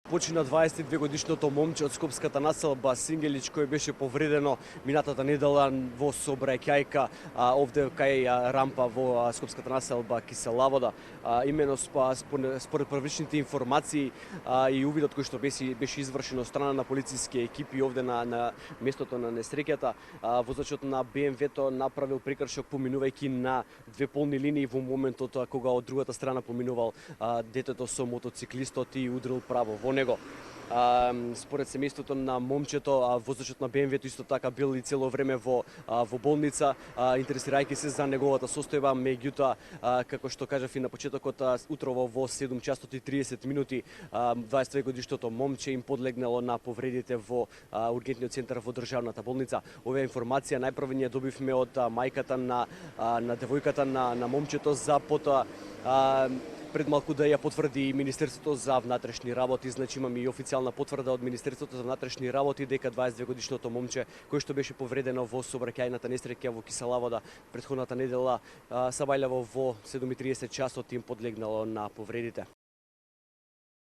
Почина 22 годишното момче од скопската населба Сингелич кој беше повредено минатата недела во сообраќајка овде кај рампа во скопската населба Киселавода. Имено според првичните информации и увидот кој што беше извршен од страна на полициски екипи овде на местото на несреќата, возачот на БМВ-то направил прекршок поминувајќи на две полни линии во моментот кога од другата страна поминувал детето со мотоциклистот и удрил право во него. Според семејството на момчето, возачот на БМВ-то исто така бил и цело време во болница, интересирајќи се за неговата состојба, меѓутоа, како што кажав и на почетокот, утрово во 7 часот и 30 минути, 22 годишното момче им подлегнало на повредите во ургентниот центар во државната болница. Оваа информација најпрво ние добивме од мајката на девојката на момчето, за потоа пред малку да ја потврди и Министерството за внатрешни работи. Значи имаме и официјална потврда од Министерството за внатрешни работи дека 22 годишното момче кој што беше повредено во сообраќајната несреќа во Киселавода претходната недела сабајлево во 7:30 часот им подлегнало на повредите.